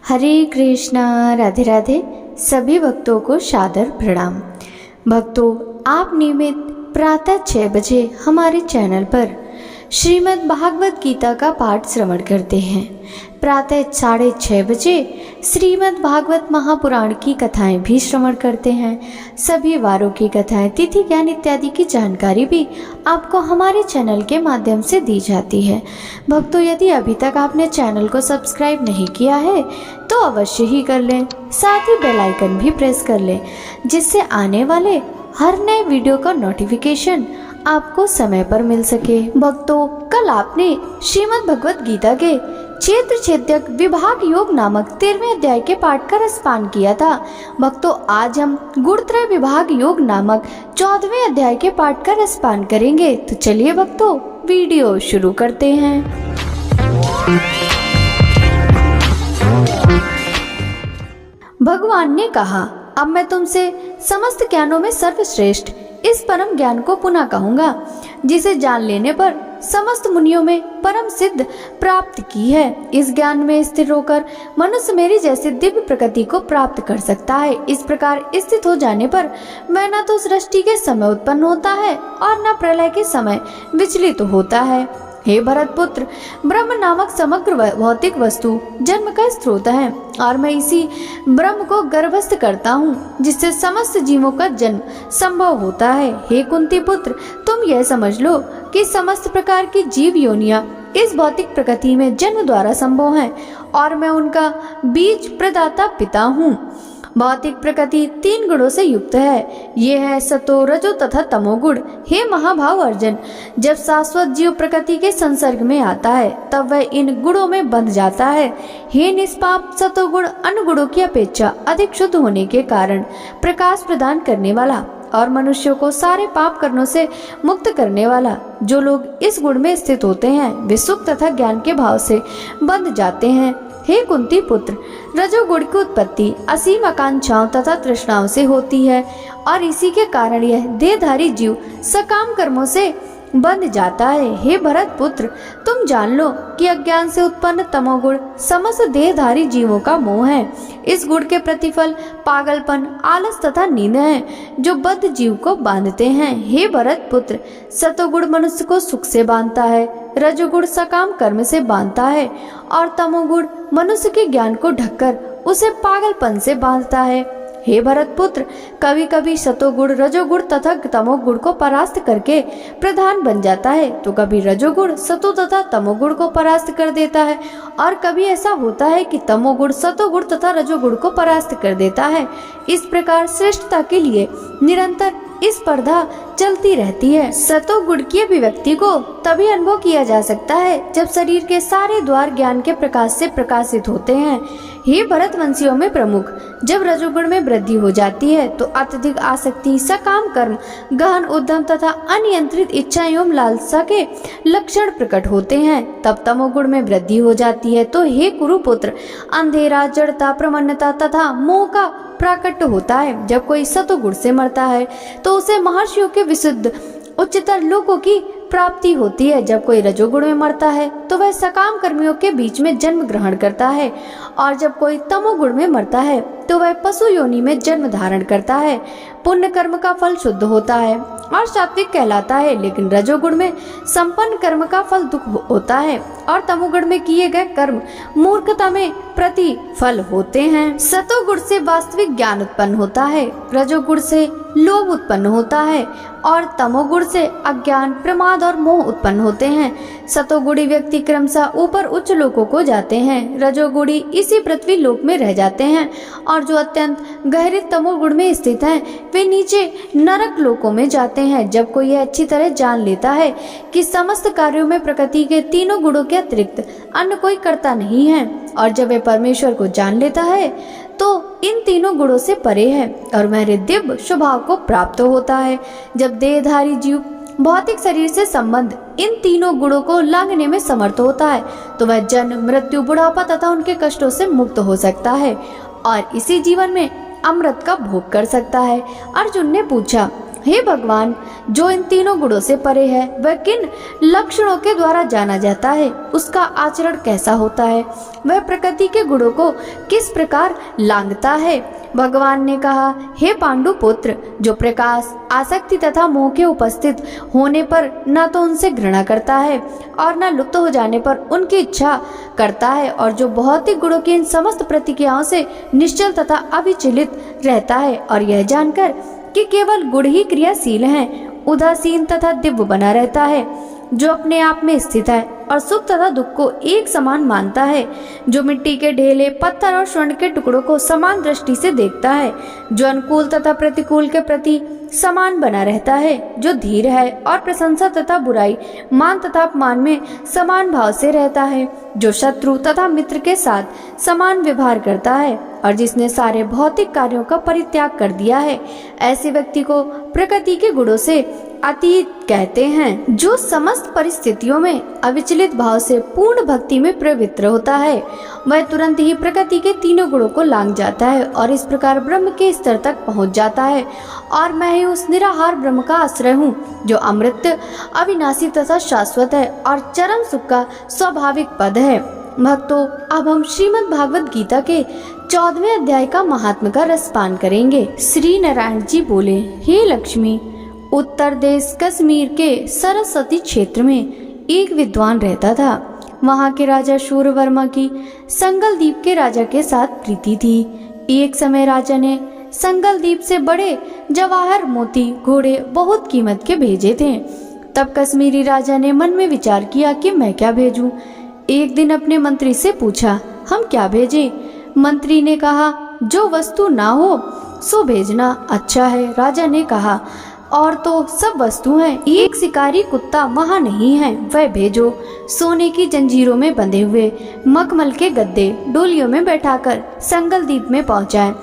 हरे कृष्णा, राधे राधे। सभी भक्तों को सादर प्रणाम। भक्तों, आप नियमित प्रातः 6 बजे हमारे चैनल पर श्रीमद् भागवत गीता का पाठ श्रवण करते हैं। प्रातः 6:30 बजे श्रीमद् भागवत महापुराण की कथाएं भी श्रवण करते हैं। सभी वारों की कथाएं, तिथि, ज्ञान इत्यादि की जानकारी भी आपको हमारे चैनल के माध्यम से दी जाती है। भक्तों, यदि अभी तक आपने चैनल को सब्सक्राइब नहीं किया है तो अवश्य ही कर लें, साथ ही बेल आइकन भी प्रेस कर लें, जिससे आने वाले हर नए वीडियो का नोटिफिकेशन आपको समय पर मिल सके। भक्तों, कल आपने श्रीमद् भगवत गीता के क्षेत्र छेदक विभाग योग नामक 13वें अध्याय के पाठ का रसपान किया था। भक्तों, आज हम गुणत्रय विभाग योग नामक 14वें अध्याय के पाठ का रसपान करेंगे। तो चलिए भक्तों, वीडियो शुरू करते हैं। भगवान ने कहा, अब मैं तुमसे समस्त ज्ञानों में सर्वश्रेष्ठ इस परम ज्ञान को पुनः कहूंगा, जिसे जान लेने पर समस्त मुनियों में परम सिद्ध प्राप्त की है। इस ज्ञान में स्थिर होकर मनुष्य मेरी जैसी दिव्य प्रकृति को प्राप्त कर सकता है। इस प्रकार स्थित हो जाने पर वह न तो सृष्टि के समय उत्पन्न होता है और न प्रलय के समय विचलित होता है। हे भरत पुत्र, ब्रह्म नामक समग्र भौतिक वस्तु जन्म का स्रोत है और मैं इसी ब्रह्म को गर्भस्थ करता हूँ, जिससे समस्त जीवों का जन्म संभव होता है। हे कुंती पुत्र, तुम यह समझ लो कि समस्त प्रकार की जीव योनियां इस भौतिक प्रकृति में जन्म द्वारा संभव हैं और मैं उनका बीज प्रदाता पिता हूँ। भौतिक प्रकृति 3 गुणों से युक्त है। ये है सतो, रजो तथा तमोगुण। हे महाभाव अर्जुन, जब शाश्वत जीव प्रकृति के संसर्ग में आता है तब वह इन गुणों में बंध जाता है। हे निष्पाप, सतोगुण अन्य गुणों की अपेक्षा अधिक शुद्ध होने के कारण प्रकाश प्रदान करने वाला और मनुष्यों को सारे पाप कर्मों से मुक्त करने वाला, जो लोग इस गुण में स्थित होते हैं वे सुख तथा ज्ञान के भाव से बंध जाते हैं। हे कुंती पुत्र, रजोगुण की उत्पत्ति असीम आकांक्षाओं तथा तृष्णाओं से होती है और इसी के कारण यह देहधारी जीव सकाम कर्मों से बंध जाता है। हे भरत पुत्र, तुम जान लो कि अज्ञान से उत्पन्न तमोगुण समस्त देहधारी जीवों का मोह है। इस गुण के प्रतिफल पागलपन, आलस तथा नींद है, जो बद्ध जीव को बांधते हैं। हे भरत पुत्र, सतोगुण मनुष्य को सुख से बांधता है, रजोगुण सकाम कर्म से बांधता है और तमोगुण मनुष्य के ज्ञान को ढककर उसे पागलपन से बांधता है। हे भरत पुत्र, कभी कभी सतोगुण रजोगुण तथा तमोगुण को परास्त करके प्रधान बन जाता है, तो कभी रजोगुण सतो तथा तमोगुण को परास्त कर देता है और कभी ऐसा होता है कि तमोगुण सतोगुण तथा रजोगुण को परास्त कर देता है। इस प्रकार श्रेष्ठता के लिए निरंतर इस स्पर्धा चलती रहती है। सतोगुण की अभिव्यक्ति को तभी अनुभव किया जा सकता है जब शरीर के सारे द्वार ज्ञान के प्रकाश से प्रकाशित होते हैं। हे भरतवंशियों में प्रमुख, जब रजोगुण में वृद्धि हो जाती है तो अत्यधिक आसक्ति, सकाम कर्म, गहन उद्यम तथा अनियंत्रित इच्छा एवं लालसा के लक्षण प्रकट होते हैं। तब तमोगुण में वृद्धि हो जाती है तो हे कुरुपुत्र, अंधेरा, जड़ता, प्रमन्नता तथा मोह का प्राकट्य होता है। जब कोई सतोगुण से मरता है तो उसे महर्षियों के विशुद्ध उच्चतर लोकों की प्राप्ति होती है। जब कोई रजोगुण में मरता है तो वह सकाम कर्मियों के बीच में जन्म ग्रहण करता है और जब कोई तमोगुण में मरता है तो वह पशु योनि में जन्म धारण करता है। पुण्य कर्म का फल शुद्ध होता है और सात्विक कहलाता है, लेकिन रजोगुण में संपन्न कर्म का फल दुख होता है और तमोगुण में किए गए कर्म मूर्खता में प्रतिफल होते हैं। सतोगुण से वास्तविक ज्ञान उत्पन्न होता है, रजोगुण से लोभ उत्पन्न होता है और तमोगुण से अज्ञान, प्रमाद और मोह उत्पन्न होते हैं। सतोगुणी व्यक्ति क्रमशः ऊपर उच्च लोकों को जाते हैं, रजोगुणी इसी पृथ्वी लोक में रह जाते हैं और जो अत्यंत गहरे तमोगुण में स्थित हैं वे नीचे नरक लोकों में जाते हैं। जब कोई यह अच्छी तरह जान लेता है कि समस्त कार्यों में प्रकृति के 3 गुणों के अतिरिक्त अन्य कोई कर्ता नहीं है और जब वह परमेश्वर को जान लेता है तो इन 3 गुणों से परे है और वह दिव्य स्वभाव को प्राप्त होता है। जब देहधारी जीव भौतिक शरीर से संबंध इन 3 गुणों को लांघने में समर्थ होता है तो वह जन्म, मृत्यु, बुढ़ापा तथा उनके कष्टों से मुक्त हो सकता है और इसी जीवन में अमृत का भोग कर सकता है। अर्जुन ने पूछा, हे भगवान, जो इन तीनों गुणों से परे है वह किन लक्षणों के द्वारा जाना जाता है, उसका आचरण कैसा होता है, वह प्रकृति के गुणों को किस प्रकार लांघता है। भगवान ने कहा, हे पांडु पुत्र, जो प्रकाश, आसक्ति तथा मोह के उपस्थित होने पर न तो उनसे घृणा करता है और न लुप्त हो जाने पर उनकी इच्छा करता है, और जो भौतिक गुणों की इन समस्त प्रतिक्रियाओं से निश्चल तथा अविचलित रहता है, और यह जानकर कि केवल गुण ही क्रियाशील हैं, उदासीन तथा दिव्य बना रहता है, जो अपने आप में स्थित है और सुख तथा दुख को एक समान मानता है, जो मिट्टी के ढेले, पत्थर और स्वर्ण के टुकड़ों को समान दृष्टि से देखता है, जो अनुकूल तथा प्रतिकूल के प्रति समान बना रहता है, जो धीर है और प्रशंसा तथा बुराई, मान तथा अपमान में समान भाव से रहता है, जो शत्रु तथा मित्र के साथ समान व्यवहार करता है, और जिसने सारे भौतिक कार्यों का परित्याग कर दिया है, ऐसे व्यक्ति को प्रकृति के गुणों से अतीत कहते हैं। जो समस्त परिस्थितियों में अविचलित भाव से पूर्ण भक्ति में प्रवृत्त होता है, वह तुरंत ही प्रकृति के तीनों गुणों को लांघ जाता है और इस प्रकार ब्रह्म के स्तर तक पहुंच जाता है। और मैं ही उस निराहार ब्रह्म का आश्रय हूँ, जो अमृत, अविनाशी तथा शाश्वत है और चरम सुख का स्वाभाविक पद है। भक्तों, अब हम श्रीमद् भागवत गीता के 14वें अध्याय का महात्म्य का रसपान करेंगे। श्री नारायण जी बोले, हे लक्ष्मी, उत्तर देश कश्मीर के सरस्वती क्षेत्र में एक विद्वान रहता था। वहाँ के राजा शूरवर्मा की संगल द्वीप के राजा के साथ प्रीति थी। एक समय राजा ने संगल द्वीप से बड़े जवाहर, मोती, घोड़े बहुत कीमत के भेजे थे। तब कश्मीरी राजा ने मन में विचार किया कि मैं क्या भेजूं। एक दिन अपने मंत्री से पूछा, हम क्या भेजें? मंत्री ने कहा, जो वस्तु ना हो सो भेजना अच्छा है। राजा ने कहा, और तो सब वस्तु हैं, एक शिकारी कुत्ता वहाँ नहीं है, वह भेजो। सोने की जंजीरों में बंधे हुए मखमल के गद्दे डोलियों में बैठाकर संगल द्वीप में पहुँचाए।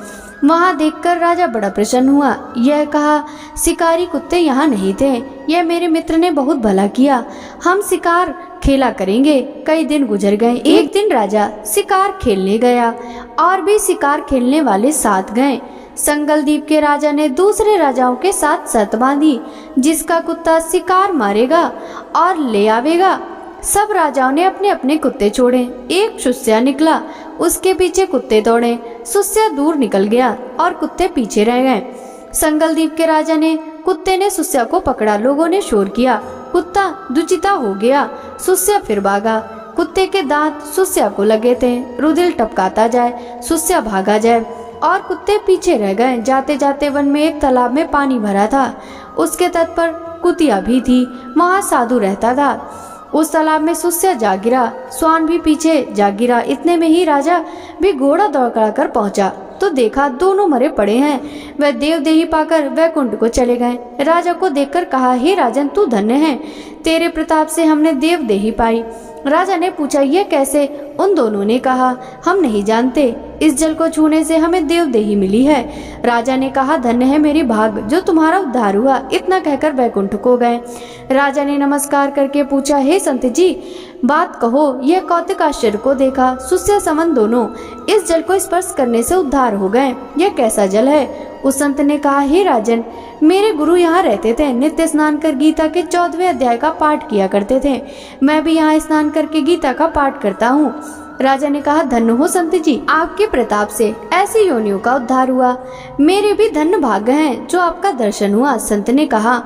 वहाँ देखकर राजा बड़ा प्रसन्न हुआ। यह कहा, शिकारी कुत्ते यहाँ नहीं थे, यह मेरे मित्र ने बहुत भला किया, हम शिकार खेला करेंगे। कई दिन गुजर गए। एक दिन राजा शिकार खेलने गया और भी शिकार खेलने वाले साथ गए। संगल द्वीप के राजा ने दूसरे राजाओं के साथ शर्त बांधी, जिसका कुत्ता शिकार मारेगा और ले आवेगा। सब राजाओं ने अपने अपने कुत्ते छोड़े। एक सुस्या निकला, उसके पीछे कुत्ते दौड़े। सुस्या दूर निकल गया और कुत्ते पीछे रह गए। संगल द्वीप के राजा ने कुत्ते ने सुस्या को पकड़ा। लोगों ने शोर किया, कुत्ता दुचिता हो गया। सुस्या फिर भागा। कुत्ते के दांत सुस्या को लगे थे। रुधिर टपकाता जाए, सुस्या भागा जाए और कुत्ते पीछे रह गए। जाते जाते वन में एक तालाब में पानी भरा था। उसके तट पर कुतिया भी थी। वहाँ साधु रहता था। उस तालाब में सुस्या जा गिरा, स्वान भी पीछे जा गिरा। इतने में ही राजा भी घोड़ा दौड़ा कर पहुंचा तो देखा दोनों मरे पड़े हैं। वह देवदेही पाकर वैकुंठ को चले गए। राजा को देखकर कहा, हे राजन, तू धन्य है, तेरे प्रताप से हमने देवदेही पाई। राजा ने पूछा, यह कैसे? उन दोनों ने कहा, हम नहीं जानते, इस जल को छूने से हमें देवदेही मिली है। राजा ने कहा, धन्य है मेरी भाग जो तुम्हारा उद्धार हुआ। इतना कहकर वैकुंठ को गए। राजा ने नमस्कार करके पूछा, हे संत जी, बात कहो। यह कौतुक आश्चर्य को देखा। सुस्या समन दोनों इस जल को स्पर्श करने से उद्धार हो गए। यह कैसा जल है? उस संत ने कहा, हे राजन, मेरे गुरु यहाँ रहते थे, नित्य स्नान कर गीता के 14वें अध्याय का पाठ किया करते थे। मैं भी यहाँ स्नान करके गीता का पाठ करता हूँ। राजा ने कहा, धन्य हो संत जी, आपके प्रताप से ऐसी योनियों का उद्धार हुआ। मेरे भी धन्य भाग्य हैं जो आपका दर्शन हुआ। संत ने कहा,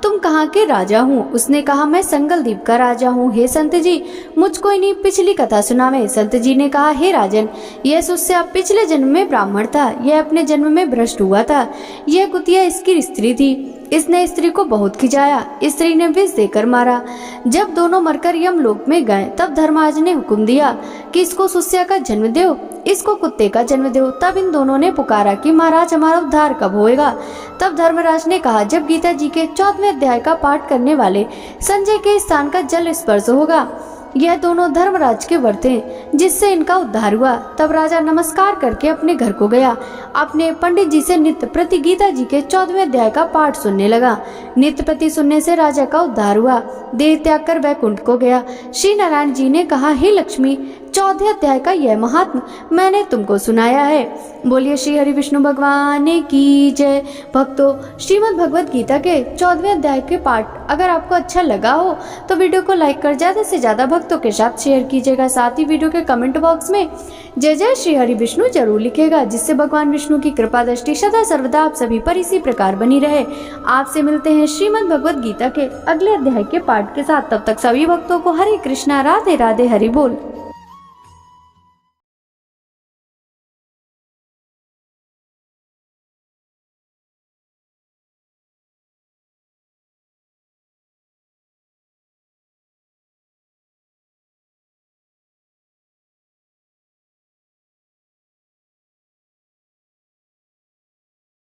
तुम कहाँ के राजा हूँ? उसने कहा, मैं संगल द्वीप का राजा हूँ। हे संत जी, मुझको इन्हीं पिछली कथा सुनावे। संत जी ने कहा, हे राजन, यह सुस्या पिछले जन्म में ब्राह्मण था, यह अपने जन्म में भ्रष्ट हुआ था। यह कुतिया इसकी स्त्री थी, इसने स्त्री को बहुत खिंचाया। स्त्री ने विष देकर मारा। जब दोनों मरकर यमलोक में गए तब धर्मराज ने हुक्म दिया कि इसको सुस्या का जन्म दो, इसको कुत्ते का जन्म दो। तब इन दोनों ने पुकारा कि महाराज, हमारा उद्धार कब होएगा? तब धर्मराज ने कहा, जब गीता जी के 14वें अध्याय का पाठ करने वाले संजय के स्थान का जल स्पर्श होगा। यह दोनों धर्मराज के वर थे जिससे इनका उद्धार हुआ। तब राजा नमस्कार करके अपने घर को गया। अपने पंडित जी से नित्य प्रति गीता जी के 14वें अध्याय का पाठ सुनने लगा। नित्य प्रति सुनने से राजा का उद्धार हुआ। देह त्याग कर वैकुंठ को गया। श्री नारायण जी ने कहा, हे लक्ष्मी, 14वें अध्याय का यह महात्म मैंने तुमको सुनाया है। बोलिए श्री हरि विष्णु भगवान की जय। भक्तों, श्रीमद् भगवद गीता के 14वें अध्याय के पाठ अगर आपको अच्छा लगा हो तो वीडियो को लाइक कर ज्यादा से ज्यादा भक्तों के साथ शेयर कीजिएगा। साथ ही वीडियो के कमेंट बॉक्स में जय जय श्री हरि विष्णु जरूर लिखेगा, जिससे भगवान विष्णु की कृपा दृष्टि सदा सर्वदा आप सभी पर इसी प्रकार बनी रहे। आपसे मिलते हैं श्रीमद् भगवद गीता के अगले अध्याय के पाठ के साथ। तब तक सभी भक्तों को हरे कृष्णा, राधे राधे, हरि बोल।